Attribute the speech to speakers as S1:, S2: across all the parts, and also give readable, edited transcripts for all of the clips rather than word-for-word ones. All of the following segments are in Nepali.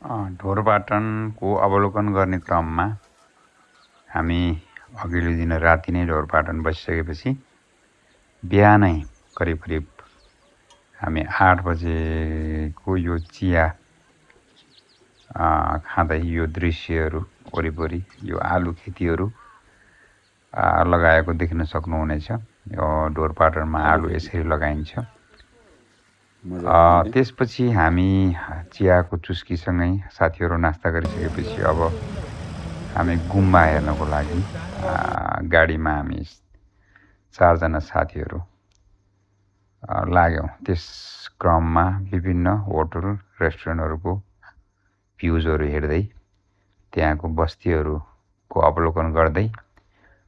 S1: ढोरपाटनको अवलोकन गर्ने क्रममा हामी अघिल्लो दिन राति नै ढोरपाटन बसिसकेपछि बिहानै करिब करिब हामी 8 बजेको यो चिया खाँदै यो दृश्यहरू वरिपरि यो आलु खेतीहरू लगाएको देख्न सक्नुहुनेछ। यो ढोरपाटनमा आलु यसरी लगाइन्छ। त्यसपछि हामी चियाको चुस्कीसँगै साथीहरू नास्ता गरिसकेपछि अब हामी गुम्बा हेर्नको लागि गाडीमा हामी 4 जना साथीहरू लाग्यौँ। त्यस क्रममा विभिन्न होटल रेस्टुरेन्टहरूको भ्युजहरू हेर्दै त्यहाँको बस्तीहरूको अवलोकन गर्दै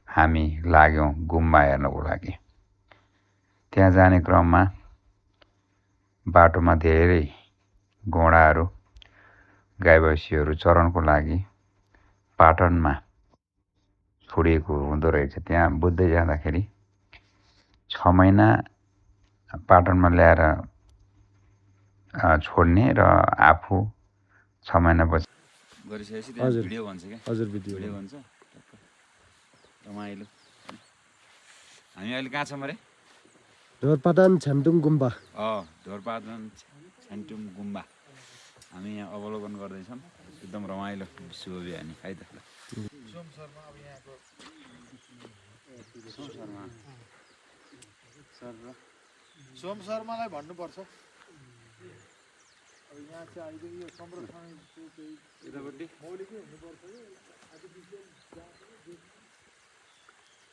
S1: हामी लाग्यौँ गुम्बा हेर्नको लागि। त्यहाँ जाने क्रममा बाटोमा धेरै घोडाहरू गाईभैँसीहरू चरनको लागि पाटनमा छोडिएको हुँदो रहेछ। त्यहाँ बुझ्दै जाँदाखेरि 6 महिना पाटनमा ल्याएर छोड्ने र आफू 6 महिनापछि
S2: गरिसकेपछि त्यहाँ भिडियो भन्छ क्या।
S3: हजुर भिडियो
S2: भन्छ रमाइलो। हामी अहिले कहाँ छौँ अरे?
S3: ढोरपाटन छ्यामटुङ गुम्बा।
S2: ढोरपाटन छ्यामटुङ गुम्बा हामी यहाँ अवलोकन गर्दैछौँ। एकदम रमाइलो शुभ बिहानी है त।
S4: सोम शर्मालाई भन्नुपर्छ। अब यहाँ चाहिँ अहिले यो संरक्षण
S2: यतापट्टि
S4: मौलिकै हुनुपर्छ कि आर्टिफिसियल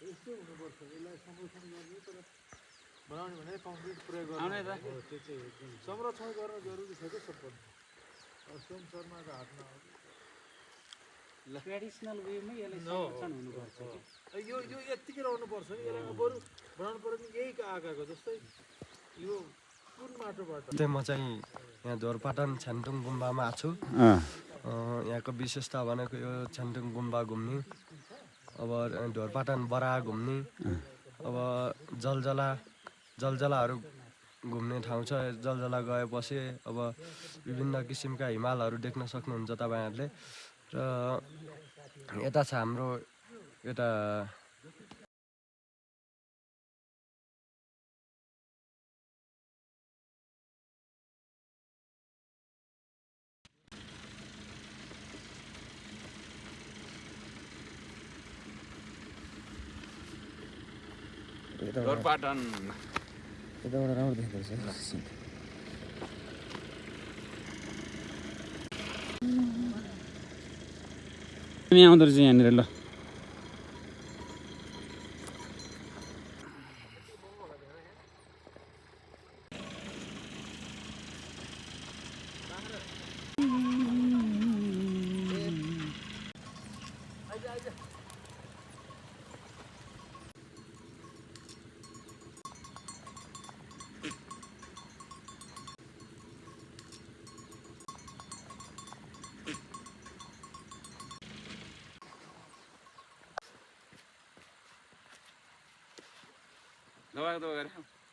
S4: यस्तो हुनुपर्छ। यसलाई संरक्षण गर्ने तर बनाउने भने कङ्क्रिट प्रयोग गर्ने त्यो चाहिँ संरक्षण गर्न जरुरी छ क्या सबभन्दा। सोम शर्माको हातमा
S5: ट्रेडिसनल वेमै यसलाई संरक्षण हुनुपर्छ।
S4: यो यत्तिकै रहनुपर्छ नि। यसलाई बरु बनाउनु पर्यो नि यही आँखाको जस्तै यो कुन माटोबाट।
S3: म चाहिँ यहाँ ढोरपाटन छ्यामटुङ गुम्बामा छु। यहाँको विशेषता भनेको यो छ्यामटुङ गुम्बा घुम्ने, अब ढोरपाटन बराह घुम्ने, अब जलजलाहरू घुम्ने ठाउँ छ। जलजला गएपछि अब विभिन्न किसिमका हिमालहरू देख्न सक्नुहुन्छ तपाईँहरूले। र यता छ हाम्रो यता
S2: ढोरपाटन
S3: यताबाट राम्रो देख्दैछ।
S2: हामी आउँदो रहेछ यहाँनिर। ल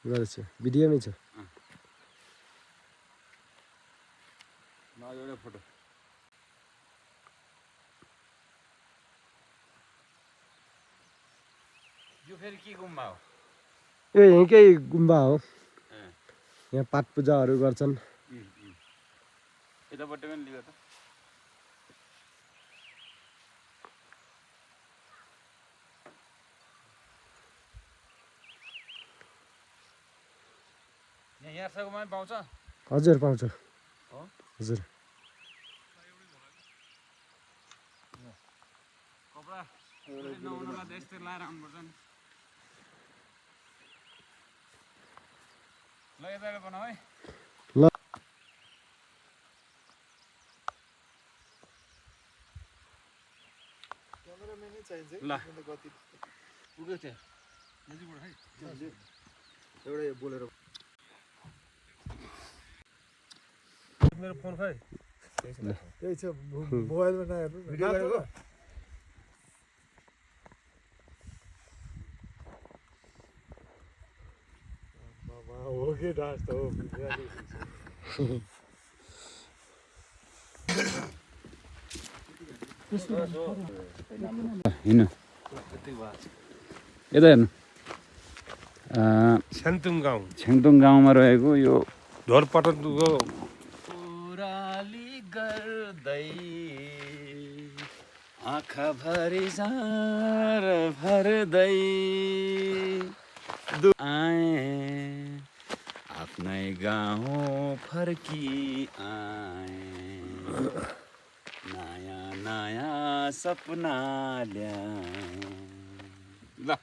S3: गरेछ भिडियोमै छ।
S2: एउटा फोटो यो फेरि के गुम्बा हो?
S3: यो यहीँकै गुम्बा हो। यहाँ पाठ पूजाहरू गर्छन्।
S2: यतापट्टि पनि लियो त। यहाँ यार्साकोमा पनि पाउँछ?
S3: हजुर पाउँछ। हजुर
S2: कपडा नहुनुलाई त यस्तै लाएर आउनुपर्छ नि। ल यता बनाऊ है।
S3: ल
S4: क्यामेराम्यानै चाहिन्छ
S2: ल
S4: गति
S2: पुग्यो त्यहाँ नजिकबाट है।
S4: एउटा यो बोलेर मेरो फोन खै त्यही छ मोबाइलमा नहेर्नु भिडियो गरेको। हो कि डान्स त हो।
S2: हिँड्नु यता हेर्नु
S6: छ्यान्तुङ गाउँ
S2: छेङतुङ गाउँमा रहेको यो
S6: ढोरपाटनको
S2: ओराली गर्दै आँखा भरि जार भर्दै आए आफ्नै गाउँ फर्की आए नयाँ नयाँ सपना ल्याए ल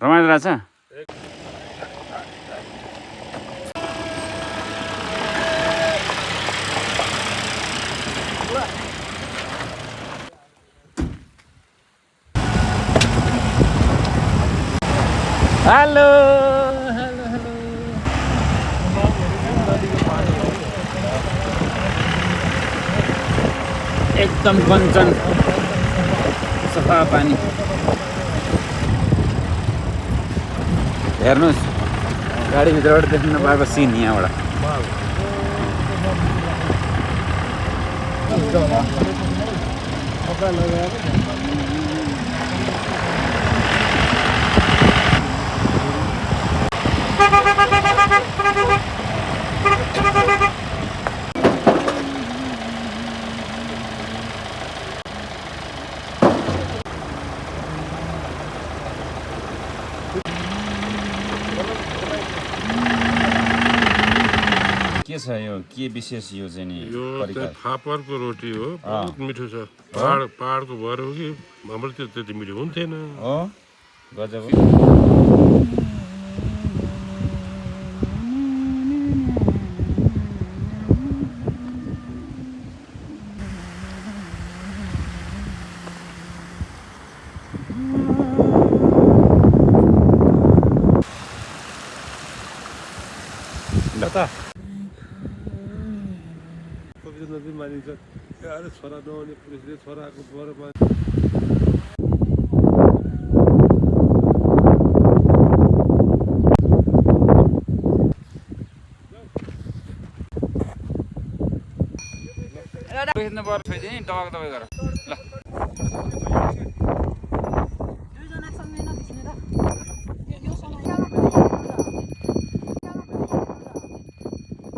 S2: रमाइलो रहेछ हेलो हेलो हेलो एकदम कञ्चन सफा पानी हेर्नुहोस् गाडीभित्रबाट देख्नु नपाएको सिन यहाँबाट के छ यो के विशेष यो चाहिँ नि
S6: यो
S2: परिकार
S6: फापरको रोटी हो बहुत मिठो छ पहाडको भएर हो कि हाम्रोतिर त्यति मिठो हुन्थेन
S2: हो गजब
S6: कतिजना चाहिँ मानिन्छ अरे छोरा नआउने पुलिसले छोराको बरमा
S2: बेच्नु पर्छ नि दबाई गरेर ल